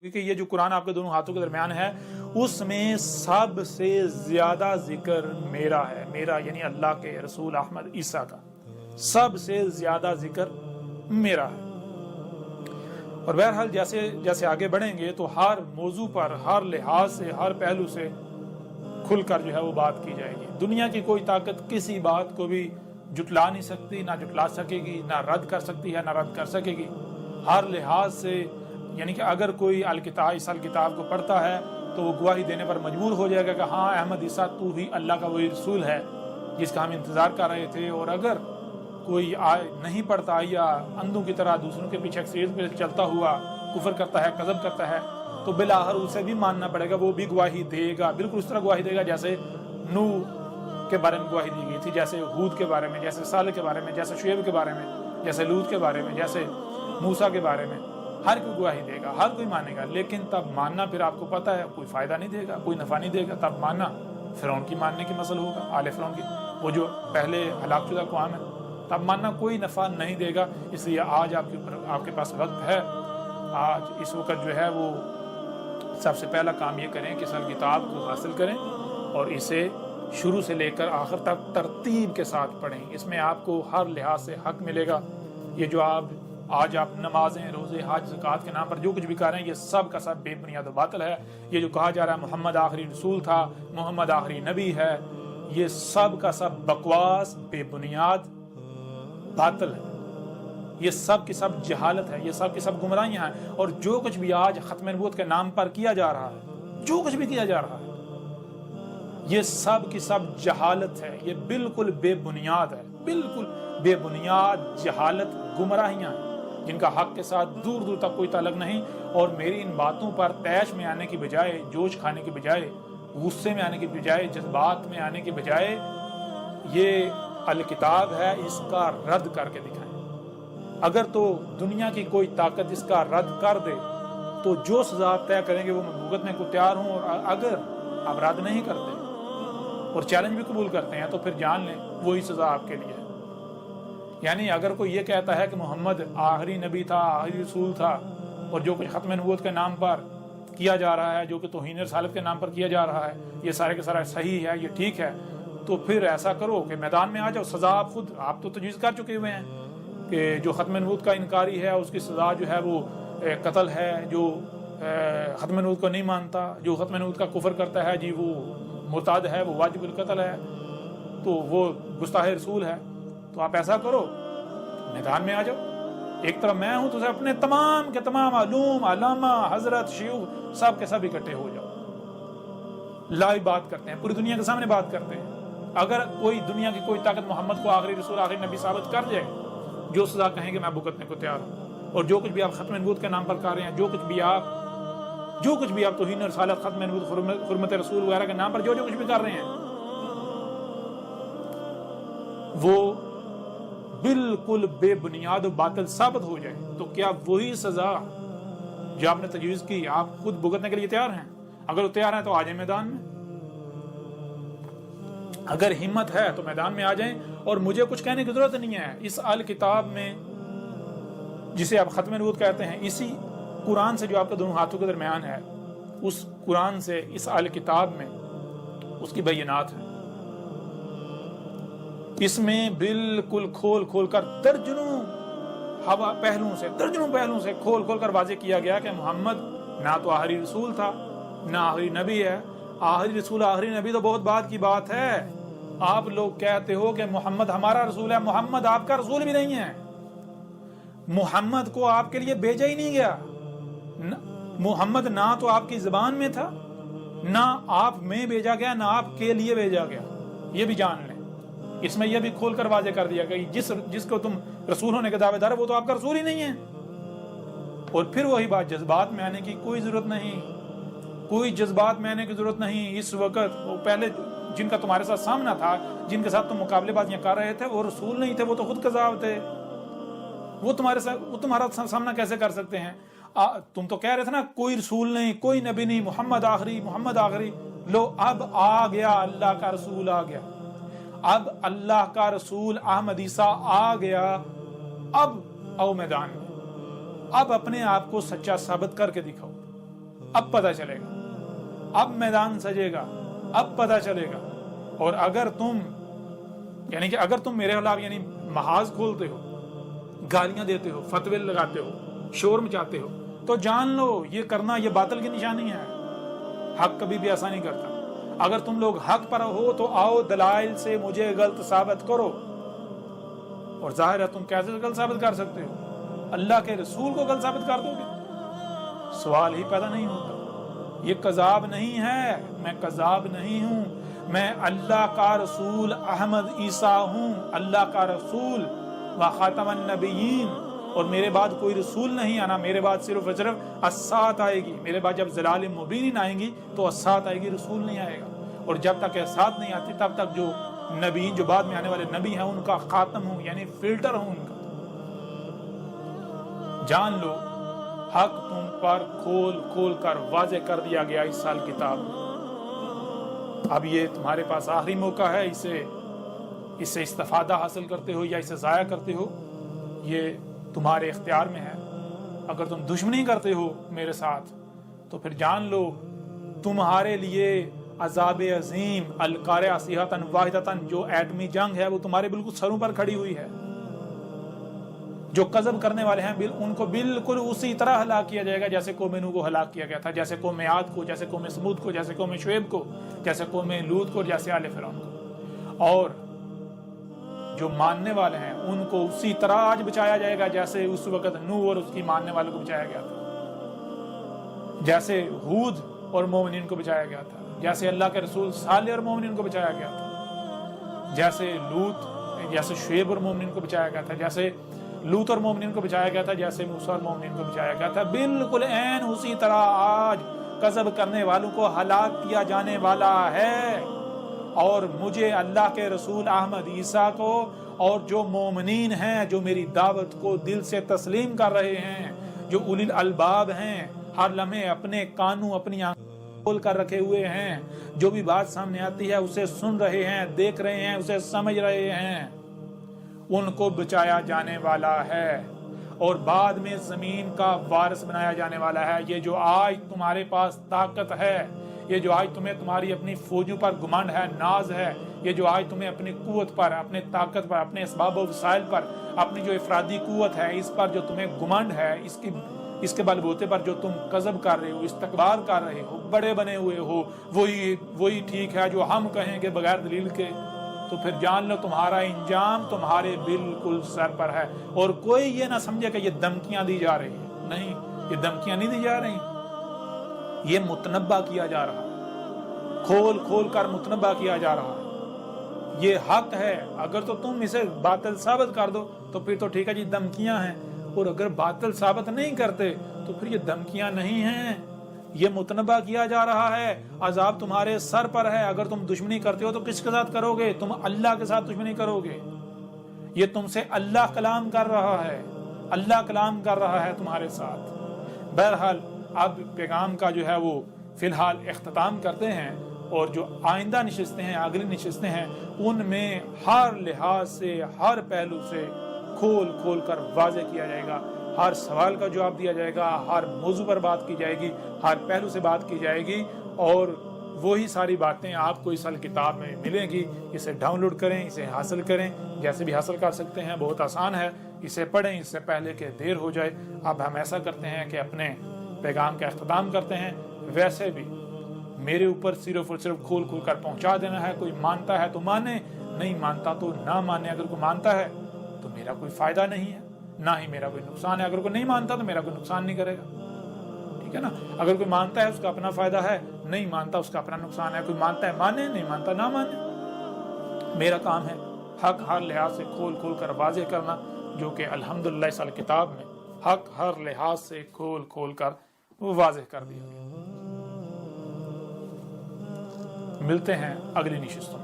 کیونکہ یہ جو قرآن آپ کے دونوں ہاتھوں کے درمیان ہے اس میں سب سے زیادہ ذکر میرا ہے، میرا یعنی اللہ کے رسول احمد عیسیٰ کا سب سے زیادہ ذکر میرا ہے۔ اور بہرحال جیسے جیسے آگے بڑھیں گے تو ہر موضوع پر ہر لحاظ سے ہر پہلو سے کھل کر جو ہے وہ بات کی جائے گی۔ دنیا کی کوئی طاقت کسی بات کو بھی جٹلا نہیں سکتی، نہ جٹلا سکے گی، نہ رد کر سکتی ہے، نہ رد کر سکے گی۔ ہر لحاظ سے یعنی کہ اگر کوئی اس الکتاب کو پڑھتا ہے تو وہ گواہی دینے پر مجبور ہو جائے گا کہ ہاں احمد عیسیٰ تو ہی اللہ کا وہی رسول ہے جس کا ہم انتظار کر رہے تھے۔ اور اگر کوئی نہیں پڑھتا یا اندھوں کی طرح دوسروں کے پیچھے اکثریت پہ چلتا ہوا کفر کرتا ہے، کذب کرتا ہے، تو بالآخر اسے بھی ماننا پڑے گا، وہ بھی گواہی دے گا، بالکل اس طرح گواہی دے گا جیسے نوح کے بارے میں گواہی دی گئی تھی، جیسے ہود کے بارے میں، جیسے صالح کے بارے میں، جیسے شعیب کے بارے میں، جیسے لوط کے بارے میں، جیسے موسیٰ کے بارے میں۔ ہر کوئی گواہی دے گا، ہر کوئی مانے گا، لیکن تب ماننا پھر آپ کو پتہ ہے کوئی فائدہ نہیں دے گا، کوئی نفع نہیں دے گا۔ تب ماننا فرعون کی ماننے کی مسئلہ ہوگا، آل فرعون کی، وہ جو پہلے ہلاک شدہ قوم ہے، تب ماننا کوئی نفع نہیں دے گا۔ اس لیے آج آپ کے پاس وقت ہے، آج اس وقت جو ہے وہ سب سے پہلا کام یہ کریں کہ اس کتاب کو حاصل کریں اور اسے شروع سے لے کر آخر تک ترتیب کے ساتھ پڑھیں۔ اس میں آپ کو ہر لحاظ سے حق ملے گا۔ یہ جو آج آپ نمازیں، روزے، حج، زکوٰۃ کے نام پر جو کچھ بھی کر رہے ہیں یہ سب کا سب بے بنیاد و باطل ہے۔ یہ جو کہا جا رہا ہے محمد آخری رسول تھا، محمد آخری نبی ہے، یہ سب کا سب بکواس، بے بنیاد باطل ہے۔ یہ سب کی سب جہالت ہے، یہ سب کی سب گمراہیاں ہیں۔ اور جو کچھ بھی آج ختم نبوت کے نام پر کیا جا رہا ہے، جو کچھ بھی کیا جا رہا ہے، یہ سب کی سب جہالت ہے، یہ بالکل بے بنیاد ہے، بالکل بے بنیاد جہالت، گمراہیاں ہیں جن کا حق کے ساتھ دور دور تک کوئی تعلق نہیں۔ اور میری ان باتوں پر طیش میں آنے کی بجائے، جوش کھانے کی بجائے، غصے میں آنے کی بجائے، جذبات میں آنے کی بجائے، یہ الکتاب ہے، اس کا رد کر کے دکھائیں۔ اگر تو دنیا کی کوئی طاقت اس کا رد کر دے تو جو سزا آپ طے کریں گے وہ میں بھگتنے کو تیار ہوں، اور اگر آپ رد نہیں کرتے اور چیلنج بھی قبول کرتے ہیں تو پھر جان لیں وہی سزا آپ کے لیے ہے۔ یعنی اگر کوئی یہ کہتا ہے کہ محمد آخری نبی تھا، آخری رسول تھا، اور جو کچھ ختم نبوت کے نام پر کیا جا رہا ہے، جو کہ توہین رسالت کے نام پر کیا جا رہا ہے، یہ سارے کے سارا صحیح ہے، یہ ٹھیک ہے، تو پھر ایسا کرو کہ میدان میں آ جاؤ۔ سزا آپ تو تجویز کر چکے ہوئے ہیں کہ جو ختم نبوت کا انکاری ہے اس کی سزا جو ہے وہ قتل ہے، جو ختم نبوت کو نہیں مانتا، جو ختم نبوت کا کفر کرتا ہے، جی وہ مرتد ہے، وہ واجب القتل ہے، تو وہ گستاخ رسول ہے۔ تو آپ ایسا کرو، میدان میں آ جاؤ، ایک طرف میں ہوں تو اپنے تمام کے تمام علوم، علامہ، حضرت، شیوخ سب کے سب اکٹھے ہو جاؤ، لائیو بات کرتے ہیں، پوری دنیا کے سامنے بات کرتے ہیں۔ اگر کوئی دنیا کی کوئی طاقت محمد کو آخری رسول، آخری نبی ثابت کر جائے، جو سزا کہیں گے میں بھگتنے کو تیار ہوں۔ اور جو کچھ بھی آپ ختم نبوت کے نام پر کر رہے ہیں، جو کچھ بھی آپ توہین رسالت، ختم نبوت، حرمت رسول وغیرہ کے نام پر جو کچھ بھی کر رہے ہیں، وہ بالکل بے بنیاد و باطل ثابت ہو جائے تو کیا وہی سزا جو آپ نے تجویز کی آپ خود بھگتنے کے لیے تیار ہیں؟ اگر وہ تیار ہیں تو آ جائیں میدان میں، اگر ہمت ہے تو میدان میں آ جائیں۔ اور مجھے کچھ کہنے کی ضرورت نہیں ہے، اس الکتاب میں جسے آپ ختم نبوت کہتے ہیں، اسی قرآن سے جو آپ کے دونوں ہاتھوں کے درمیان ہے، اس قرآن سے، اس الکتاب میں اس کی بینات ہیں۔ اس میں بالکل کھول کھول کر درجنوں پہلوؤں سے کھول کھول کر واضح کیا گیا کہ محمد نہ تو آخری رسول تھا، نہ آخری نبی ہے۔ آخری رسول، آخری نبی تو بہت بعد کی بات ہے۔ آپ لوگ کہتے ہو کہ محمد ہمارا رسول ہے، محمد آپ کا رسول بھی نہیں ہے۔ محمد کو آپ کے لیے بھیجا ہی نہیں گیا۔ محمد نہ تو آپ کی زبان میں تھا، نہ آپ میں بھیجا گیا، نہ آپ کے لیے بھیجا گیا۔ یہ بھی جان لیں، اس میں یہ بھی کھول کر واضح کر دیا کہ جس کو تم رسول ہونے کے دعوے دار وہ تو آپ کا رسول ہی نہیں ہے۔ اور پھر وہی بات، جذبات میں آنے کی کوئی ضرورت نہیں، کوئی جذبات میں آنے کی ضرورت نہیں۔ اس وقت وہ پہلے جن کا تمہارے ساتھ سامنا تھا، جن کے ساتھ تم مقابلے بازیاں کر رہے تھے، وہ رسول نہیں تھے، وہ تو خود کذاب تھے۔ وہ تمہارا سامنا کیسے کر سکتے ہیں؟ تم تو کہہ رہے تھے نا کوئی رسول نہیں، کوئی نبی نہیں، محمد آخری، محمد آخری۔ لو اب آ گیا، اللہ کا رسول آ گیا، اب اللہ کا رسول احمد عیسیٰ آ گیا۔ اب آؤ میدان میں، اب اپنے آپ کو سچا ثابت کر کے دکھاؤ۔ اب پتہ چلے گا، اب میدان سجے گا، اب پتہ چلے گا۔ اور اگر تم میرے خلاف یعنی محاذ کھولتے ہو، گالیاں دیتے ہو، فتوے لگاتے ہو، شور مچاتے ہو، تو جان لو یہ کرنا یہ باطل کی نشانی ہے۔ حق کبھی بھی ایسا نہیں کرتا۔ اگر تم لوگ حق پر ہو تو آؤ دلائل سے مجھے غلط ثابت کرو۔ اور ظاہر ہے تم کیسے غلط ثابت کر سکتے ہو؟ اللہ کے رسول کو غلط ثابت کر دو گے؟ سوال ہی پیدا نہیں ہوتا۔ یہ کذاب نہیں ہے، میں کذاب نہیں ہوں، میں اللہ کا رسول احمد عیسیٰ ہوں، اللہ کا رسول و خاتم النبیین، اور میرے بعد کوئی رسول نہیں آنا، میرے بعد صرف و صرف الساعت آئے گی، میرے بعد جب ضلال مبین آئیں گی تو الساعت آئے گی، رسول نہیں آئے گا۔ اور جب تک الساعت نہیں آتی تب تک جو نبی جو بعد میں آنے والے نبی ہیں ان کا خاتم ہوں، یعنی فلٹر ہوں ان کا۔ جان لو حق تم پر کھول کھول کر واضح کر دیا گیا اس سال کتاب میں۔ اب یہ تمہارے پاس آخری موقع ہے، اس سے استفادہ حاصل کرتے ہو یا اسے ضائع کرتے ہو، یہ تمہارے اختیار میں ہے۔ اگر تم دشمنی کرتے ہو میرے ساتھ تو پھر جان لو تمہارے لیے عذاب عظیم القارعہ صیحۃ واحدۃ، جو ایٹمی جنگ ہے وہ تمہارے بالکل سروں پر کھڑی ہوئی ہے۔ جو کذب کرنے والے ہیں ان کو بالکل اسی طرح ہلاک کیا جائے گا جیسے قوم نوح کو ہلاک کیا گیا تھا، جیسے قوم عاد کو، جیسے قوم سمود کو، جیسے قوم شعیب کو، جیسے قوم لوط کو، جیسے آل فرعون کو۔ اور جو ماننے والے ہیں ان کو اسی طرح آج بچایا جائے گا جیسے اس وقت نوح اور اس کی ماننے والوں کو بچایا گیا تھا، جیسے ہود اور مومنین کو بچایا گیا تھا، جیسے اللہ کے رسول صالح اور مومنین کو بچایا گیا تھا، جیسے جیسے شعیب اور مومنین کو بچایا گیا تھا، جیسے لوط اور مومنین کو بچایا گیا تھا، جیسے موسیٰ اور مومنین کو بچایا گیا تھا، بالکل عین اسی طرح آج کذب کرنے والوں کو ہلاک کیا جانے والا ہے۔ اور مجھے اللہ کے رسول احمد عیسیٰ کو اور جو مومنین ہیں جو میری دعوت کو دل سے تسلیم کر رہے ہیں، جو اولی الالباب ہیں، ہر لمحے اپنے کانوں اپنی آنکھوں کھول کر رکھے ہوئے ہیں، جو بھی بات سامنے آتی ہے اسے سن رہے ہیں، دیکھ رہے ہیں، اسے سمجھ رہے ہیں، ان کو بچایا جانے والا ہے اور بعد میں زمین کا وارث بنایا جانے والا ہے۔ یہ جو آج تمہارے پاس طاقت ہے، یہ جو آج تمہیں تمہاری اپنی فوجوں پر گمانڈ ہے، ناز ہے، یہ جو آج تمہیں اپنی قوت پر، اپنے طاقت پر، اپنے اسباب و وسائل پر، اپنی جو افرادی قوت ہے اس پر جو تمہیں گمانڈ ہے، اس کے بلبوتے پر جو تم کذب کر رہے ہو، استکبار کر رہے ہو، بڑے بنے ہوئے ہو، وہی ٹھیک ہے جو ہم کہیں گے بغیر دلیل کے، تو پھر جان لو تمہارا انجام تمہارے بالکل سر پر ہے۔ اور کوئی یہ نہ سمجھے کہ یہ دھمکیاں دی جا رہی ہیں، نہیں، یہ دھمکیاں نہیں دی جا رہی، یہ متنبہ کیا جا رہا ہے، کھول کھول کر متنبہ کیا جا رہا ہے۔ یہ حق ہے، اگر تو تم اسے باطل ثابت کر دو تو پھر تو ٹھیک ہے جی دھمکیاں ہیں، اور اگر باطل ثابت نہیں کرتے تو پھر یہ دھمکیاں نہیں ہیں، یہ متنبہ کیا جا رہا ہے، عذاب تمہارے سر پر ہے۔ اگر تم دشمنی کرتے ہو تو کس کے ساتھ کرو گے؟ تم اللہ کے ساتھ دشمنی کرو گے۔ یہ تم سے اللہ کلام کر رہا ہے، اللہ کلام کر رہا ہے تمہارے ساتھ۔ بہرحال اب پیغام کا جو ہے وہ فی الحال اختتام کرتے ہیں، اور جو آئندہ نشستیں ہیں، اگلی نشستیں ہیں، ان میں ہر لحاظ سے، ہر پہلو سے کھول کھول کر واضح کیا جائے گا، ہر سوال کا جواب دیا جائے گا، ہر موضوع پر بات کی جائے گی، ہر پہلو سے بات کی جائے گی، اور وہی ساری باتیں آپ کو اس کتاب میں ملیں گی۔ اسے ڈاؤن لوڈ کریں، اسے حاصل کریں، جیسے بھی حاصل کر سکتے ہیں، بہت آسان ہے، اسے پڑھیں اس سے پہلے کہ دیر ہو جائے۔ اب ہم ایسا کرتے ہیں کہ اپنے پیغام کا اختتام کرتے ہیں۔ ویسے بھی میرے اوپر صرف اور صرف کھول کھول کر پہنچا دینا ہے، کوئی مانتا ہے تو مانے، نہیں مانتا تو نہ مانے۔ اگر کوئی مانتا ہے تو میرا کوئی فائدہ نہیں ہے، نہ ہی میرا کوئی نقصان ہے، اگر کوئی نہیں مانتا تو میرا کوئی نقصان نہیں کرے گا، ٹھیک ہے نا؟ اگر کوئی مانتا ہے اس کا اپنا فائدہ ہے، نہیں مانتا اس کا اپنا نقصان ہے۔ کوئی مانتا ہے مانے، نہیں مانتا نہ مانے۔ میرا کام ہے حق ہر لحاظ سے کھول کھول کر واضح کرنا، جو کہ الحمدللہ اس کتاب میں حق ہر لحاظ سے کھول کھول کر واضح کر دیا گیا۔ ملتے ہیں اگلی نشستوں میں۔